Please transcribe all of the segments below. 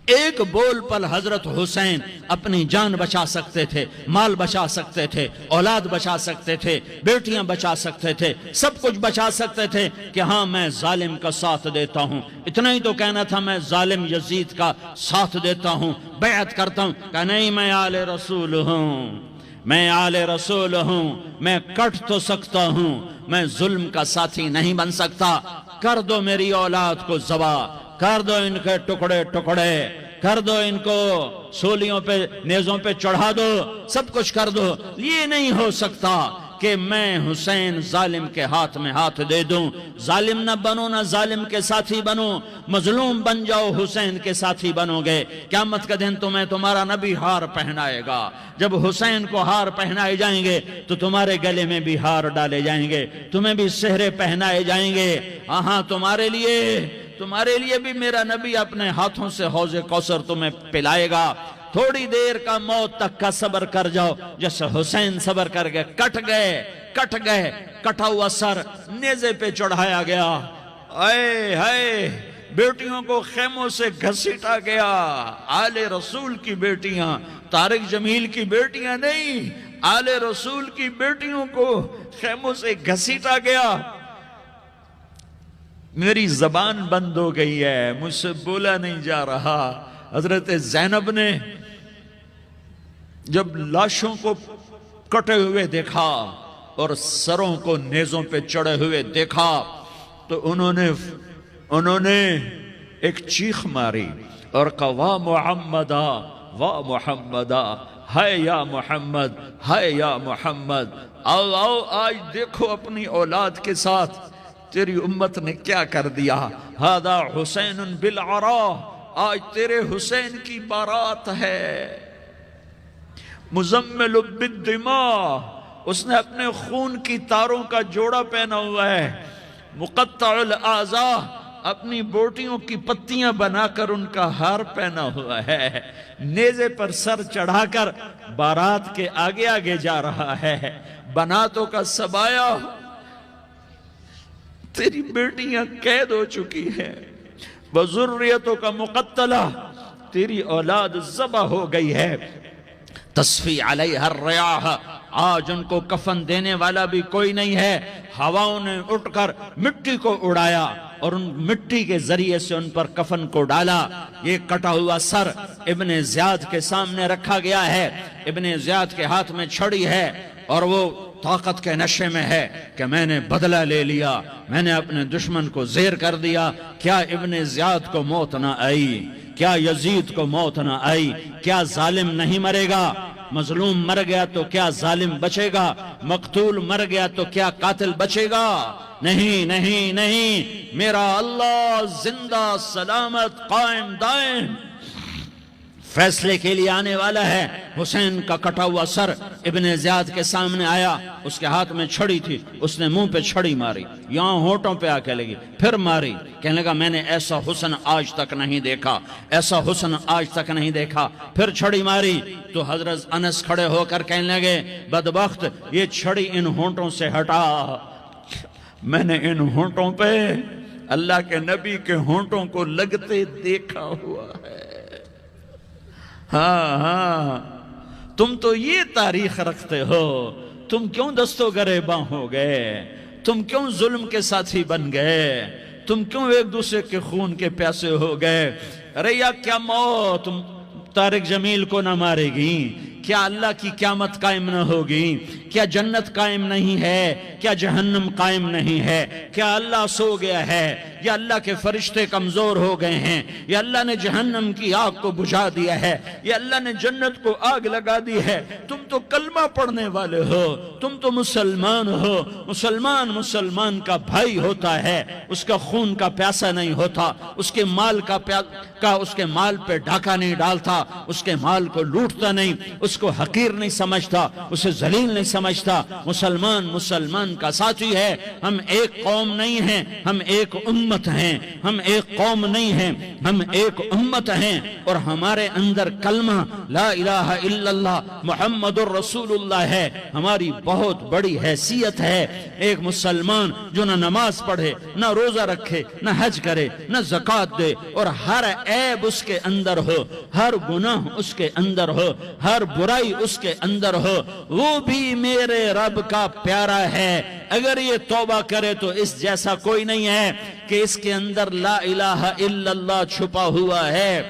ایک بول پر حضرت حسین اپنی جان بچا سکتے تھے، مال بچا سکتے تھے، اولاد بچا سکتے تھے، بیٹیاں بچا سکتے تھے، سب کچھ بچا سکتے تھے کہ ہاں میں ظالم کا ساتھ دیتا ہوں۔ اتنا ہی تو کہنا تھا میں ظالم یزید کا ساتھ دیتا ہوں، بیعت کرتا ہوں، کہ نہیں میں آل رسول ہوں، میں آل رسول ہوں، میں کٹ تو سکتا ہوں، میں ظلم کا ساتھی نہیں بن سکتا۔ کر دو میری اولاد کو ذبح، کر دو ان کے ٹکڑے ٹکڑے، کر دو ان کو سولیوں پہ نیزوں پہ چڑھا دو، سب کچھ کر دو۔ یہ نہیں ہو سکتا کہ میں حسین ظالم کے ہاتھ میں ہاتھ دے دوں۔ ظالم نہ بنو، نہ ظالم کے ساتھی بنو، مظلوم بن جاؤ، حسین کے ساتھی بنو گے۔ قیامت کا دن تمہیں تمہارا نبی ہار پہنائے گا۔ جب حسین کو ہار پہنائے جائیں گے تو تمہارے گلے میں بھی ہار ڈالے جائیں گے، تمہیں بھی سہرے پہنائے جائیں گے۔ ہاں تمہارے لیے بھی میرا نبی اپنے ہاتھوں سے حوض کوثر تمہیں پلائے گا۔ تھوڑی دیر کا موت تک کا صبر کر جاؤ، جیسے حسین صبر کر کے کٹ گئے، کٹا ہوا سر نیزے پہ چڑھایا گیا۔ اے ہائے، بیٹیوں کو خیموں سے گھسیٹا گیا۔ آل رسول کی بیٹیاں، طارق جمیل کی بیٹیاں نہیں، آل رسول کی بیٹیوں کو خیموں سے گھسیٹا گیا۔ میری زبان بند ہو گئی ہے، مجھ سے بولا نہیں جا رہا۔ حضرت زینب نے جب لاشوں کو کٹے ہوئے دیکھا اور سروں کو نیزوں پہ چڑھے ہوئے دیکھا تو انہوں نے ایک چیخ ماری اور کہا واہ محمدہ، واہ محمدہ، ہائے یا محمد، ہائے یا محمد۔ آؤ آج دیکھو اپنی اولاد کے ساتھ تیری امت نے کیا کر دیا۔ ہذا حسین بالعراء، آج تیرے حسین کی بارات ہے۔ مزمل بالدماء، اس نے اپنے خون کی تاروں کا جوڑا پہنا ہوا ہے۔ مقطع الاعضاء، اپنی بوٹیوں کی پتیاں بنا کر ان کا ہار پہنا ہوا ہے۔ نیزے پر سر چڑھا کر بارات کے آگے آگے جا رہا ہے۔ بناتوں کا سبایا، تیری بیٹیاں قید ہو چکی ہیں۔ وذریتوں کا مقتلہ، تیری اولاد ذبح ہو گئی ہے۔ تصفی علیہ الریاح، آج ان کو کفن دینے والا بھی کوئی نہیں ہے۔ ہواؤں نے اٹھ کر مٹی کو اڑایا اور ان مٹی کے ذریعے سے ان پر کفن کو ڈالا۔ یہ کٹا ہوا سر ابن زیاد کے سامنے رکھا گیا ہے۔ ابن زیاد کے ہاتھ میں چھڑی ہے اور وہ طاقت کے نشے میں ہے کہ میں نے بدلہ لے لیا، میں نے اپنے دشمن کو زیر کر دیا۔ کیا ابن زیاد کو موت نہ آئی؟ کیا یزید کو موت نہ آئی؟ کیا ظالم نہیں مرے گا؟ مظلوم مر گیا تو کیا ظالم بچے گا؟ مقتول مر گیا تو کیا قاتل بچے گا؟ نہیں نہیں نہیں، میرا اللہ زندہ سلامت قائم دائم فیصلے کے لیے آنے والا ہے۔ حسین کا کٹا ہوا سر ابن زیاد کے سامنے آیا، اس کے ہاتھ میں چھڑی تھی، اس نے منہ پہ چھڑی ماری، یہاں ہونٹوں پہ آ کے لگی، پھر ماری، کہنے لگا میں نے ایسا حسن آج تک نہیں دیکھا، ایسا حسن آج تک نہیں دیکھا، پھر چھڑی ماری تو حضرت انس کھڑے ہو کر کہنے لگے بدبخت، یہ چھڑی ان ہونٹوں سے ہٹا۔ میں نے ان ہونٹوں پہ اللہ کے نبی کے ہونٹوں کو لگتے دیکھا ہوا ہے۔ ہاں تم تو یہ تاریخ رکھتے ہو، تم کیوں دستو گریباں ہو گئے؟ تم کیوں ظلم کے ساتھی بن گئے؟ تم کیوں ایک دوسرے کے خون کے پیاسے ہو گئے؟ ارے یا کیا موت طارق جمیل کو نہ مارے گی؟ کیا اللہ کی قیامت قائم نہ ہوگی؟ کیا جنت قائم نہیں ہے؟ کیا جہنم قائم نہیں ہے؟ کیا اللہ سو گیا ہے؟ یا اللہ کے فرشتے کمزور ہو گئے ہیں؟ یا اللہ نے جہنم کی آگ کو بجھا دیا ہے؟ یا اللہ نے جنت کو آگ لگا دی ہے؟ تم تو کلمہ پڑھنے والے ہو، تم تو مسلمان ہو۔ مسلمان کا بھائی ہوتا ہے، اس کا خون کا پیاسا نہیں ہوتا، اس کے مال کا اس کے مال پہ ڈاکہ نہیں ڈالتا، اس کے مال کو لوٹتا نہیں، اس اس کو حقیر نہیں سمجھتا، اسے ذلیل نہیں سمجھتا۔ مسلمان مسلمان کا ساتھی ہے۔ ہم ایک قوم نہیں ہیں، ہم ایک امت ہیں۔ ہم ایک قوم نہیں ہیں، ہم ایک امت ہیں، اور ہمارے اندر کلمہ لا الہ الا اللہ محمد الرسول اللہ ہے۔ ہماری بہت بڑی حیثیت ہے۔ ایک مسلمان جو نہ نماز پڑھے، نہ روزہ رکھے، نہ حج کرے، نہ زکوٰۃ دے، اور ہر عیب اس کے اندر ہو، ہر گناہ اس کے اندر ہو، ہر برائی اس کے اندر ہو، وہ بھی میرے رب کا پیارا ہے۔ اگر یہ توبہ کرے تو اس جیسا کوئی نہیں ہے کہ اس کے اندر لا الہ الا اللہ چھپا ہوا ہے۔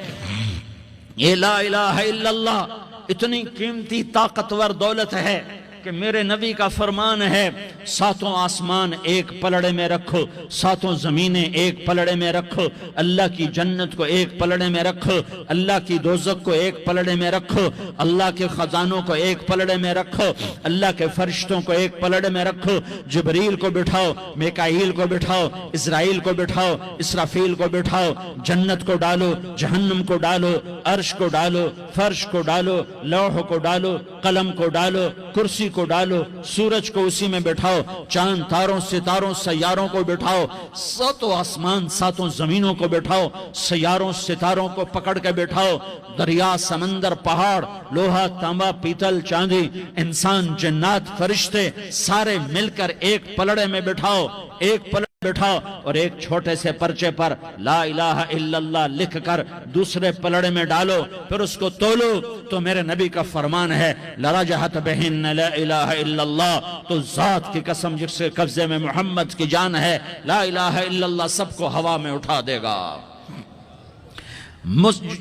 یہ لا الہ الا اللہ اتنی قیمتی طاقتور دولت ہے کہ میرے نبی کا فرمان ہے، ساتوں آسمان ایک پلڑے میں رکھو، ساتوں زمینیں ایک پلڑے میں رکھو، اللہ کی جنت کو ایک پلڑے میں رکھو، اللہ کی دوزخ کو ایک پلڑے میں رکھو، اللہ کے خزانوں کو ایک پلڑے میں رکھو، اللہ کے فرشتوں کو ایک پلڑے میں رکھو، جبریل کو بٹھاؤ، میکائیل کو بٹھاؤ، اسرائیل کو بٹھاؤ، اسرافیل کو بٹھاؤ، جنت کو ڈالو، جہنم کو ڈالو، عرش کو ڈالو، فرش کو ڈالو، لوح کو ڈالو، قلم کو ڈالو، کرسی کو ڈالو، سورج کو اسی میں بٹھاؤ، چاند تاروں ستاروں سیاروں کو بٹھاؤ، ساتوں آسمان ساتوں زمینوں کو بٹھاؤ، سیاروں ستاروں کو پکڑ کے بٹھاؤ، دریا سمندر پہاڑ لوہا تانبا پیتل چاندی انسان جنات فرشتے سارے مل کر ایک پلڑے میں بٹھاؤ، ایک پلڑے بٹھاؤ، اور ایک چھوٹے سے پرچے پر لا الہ الا اللہ لکھ کر دوسرے پلڑے میں ڈالو، پھر اس کو تولو تو میرے نبی کا فرمان ہے لرجحت بہن لا الہ الا اللہ، تو ذات کی قسم جس کے قبضے میں محمد کی جان ہے، لا الہ الا اللہ سب کو ہوا میں اٹھا دے گا۔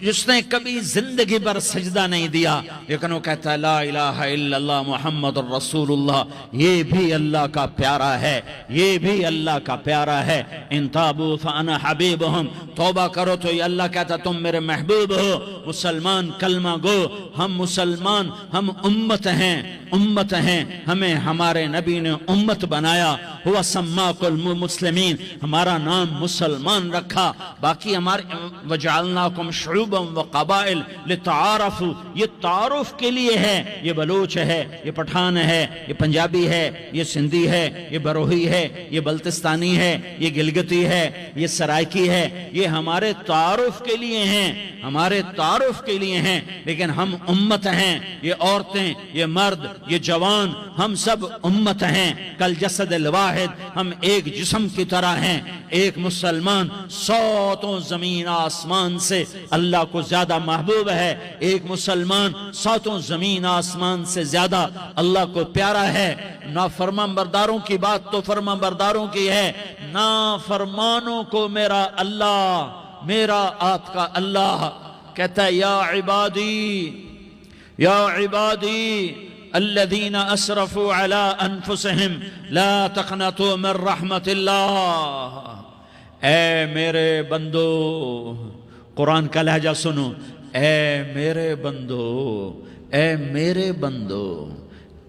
جس نے کبھی زندگی بھر سجدہ نہیں دیا لیکن وہ کہتا ہے لا الہ الا اللہ محمد الرسول اللہ، یہ بھی اللہ کا پیارا ہے، یہ بھی اللہ کا پیارا ہے۔ ان تابوا فانا حبیبہم، توبہ کرو تو یہ اللہ کہتا تم میرے محبوب ہو۔ مسلمان کلمہ گو، ہم مسلمان، ہم امت ہیں، امت ہیں، ہمیں ہمارے نبی نے امت بنایا، ہوا سماکم المسلمین، ہمارا نام مسلمان رکھا، باقی ہمارے وجعلناکم شعوبا وقبائل لتعارفوا، یہ تعارف کے لیے ہے، یہ بلوچ ہے، یہ پٹھان ہے، یہ پنجابی ہے، یہ سندھی ہے، یہ بروہی ہے، یہ بلتستانی ہے، یہ گلگتی ہے، یہ سرائکی ہے، یہ ہمارے تعارف کے لیے ہیں، ہمارے تعارف کے لیے ہیں، لیکن ہم امت ہیں، یہ عورتیں، یہ مرد، یہ جوان، ہم سب امت ہیں، کل جسد الواحد، ہم ایک جسم کی طرح ہیں۔ ایک مسلمان ساتوں زمین آسمان سے اللہ کو زیادہ محبوب ہے، ایک مسلمان ساتوں زمین آسمان سے زیادہ اللہ کو پیارا ہے۔ نافرمان برداروں کی بات تو فرمان برداروں کی ہے، نافرمانوں کو میرا اللہ، میرا آپ کا اللہ کہتا ہے یا عبادی، یا عبادی الذین اسرفوا علی انفسہم لا تقنطوا من رحمت اللہ، اے میرے بندو، قرآن کا لہجہ سنو، اے میرے بندو، اے میرے بندو،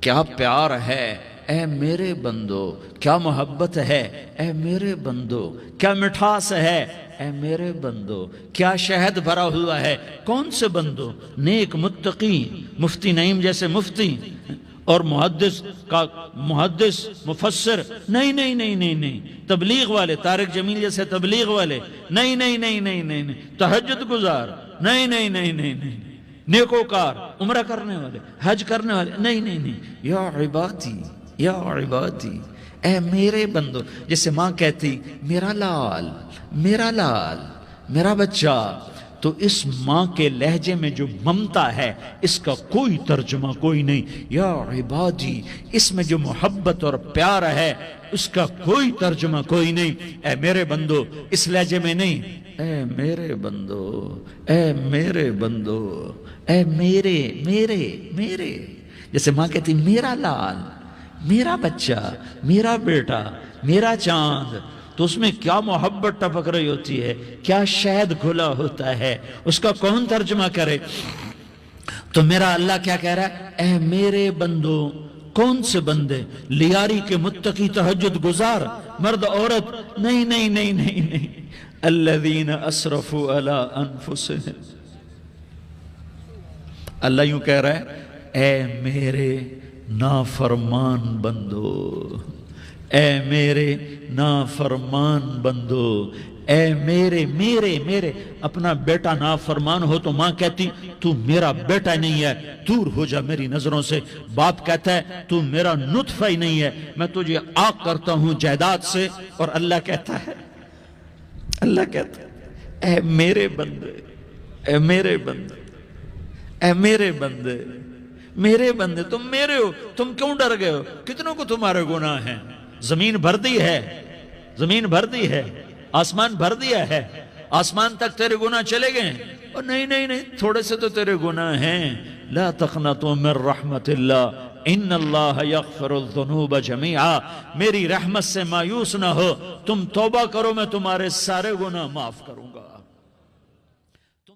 کیا پیار ہے، اے میرے بندو، کیا محبت ہے، اے میرے بندو، کیا مٹھاس ہے، اے میرے بندو، کیا شہد بھرا ہوا ہے۔ کون سے بندو؟ نیک متقی، مفتی نعیم جیسے مفتی اور محدث کا محدث مفسر، نہیں نہیں نہیں نہیں نہیں، تبلیغ والے، طارق جمیل جیسے تبلیغ والے، نہیں نہیں نہیں نہیں نہیں، تہجد گزار، نہیں نہیں نہیں نہیں نہیں، نیکوکار، عمرہ کرنے والے، حج کرنے والے، نہیں نہیں نہیں، یا عبادی، یا عبادی، اے میرے بندو، جیسے ماں کہتی میرا لال، میرا لال، میرا بچہ، تو اس ماں کے لہجے میں جو ممتا ہے اس کا کوئی ترجمہ کوئی نہیں۔ یا عبادی، اس میں جو محبت اور پیار ہے اس کا کوئی ترجمہ کوئی نہیں۔ اے میرے بندو، اس لہجے میں نہیں، اے میرے بندو، اے میرے بندو، اے میرے میرے میرے، جیسے ماں کہتی میرا لال، میرا بچہ، میرا بیٹا، میرا چاند، تو اس میں کیا محبت ٹپک رہی ہوتی ہے، کیا شہد گھلا ہوتا ہے، اس کا کون ترجمہ کرے؟ تو میرا اللہ کیا کہہ رہا ہے؟ اے میرے بندو، کون سے بندے؟ لیاری کے متقی تہجد گزار، مرد عورت، نہیں نہیں نہیں نہیں نہیں، الذین اسرفوا علی انفسہم، اللہ یوں کہہ رہا ہے اے میرے نافرمان بندو، اے میرے نافرمان بندو، اے میرے میرے میرے اپنا بیٹا نافرمان ہو تو ماں کہتی تو میرا بیٹا نہیں ہے، دور ہو جا میری نظروں سے۔ باپ کہتا ہے تو میرا نطفہ ہی نہیں ہے، میں تجھے عاق کرتا ہوں جائیداد سے۔ اور اللہ کہتا ہے اے میرے بندے، اے میرے بندے، اے میرے بندے، میرے بندے تم میرے ہو، تم کیوں ڈر گئے ہو؟ کتنوں کو تمہارے گناہ ہیں؟ زمین بھر دی ہے، زمین بھر دی ہے، آسمان بھر دیا ہے، آسمان تک تیرے گناہ چلے گئے ہیں؟ اور نہیں نہیں نہیں، تھوڑے سے تو تیرے گناہ ہیں۔ لا تقنطوا من رحمت اللہ ان اللہ یغفر الذنوب جمیعا، میری رحمت سے مایوس نہ ہو، تم توبہ کرو میں تمہارے سارے گناہ معاف کروں گا۔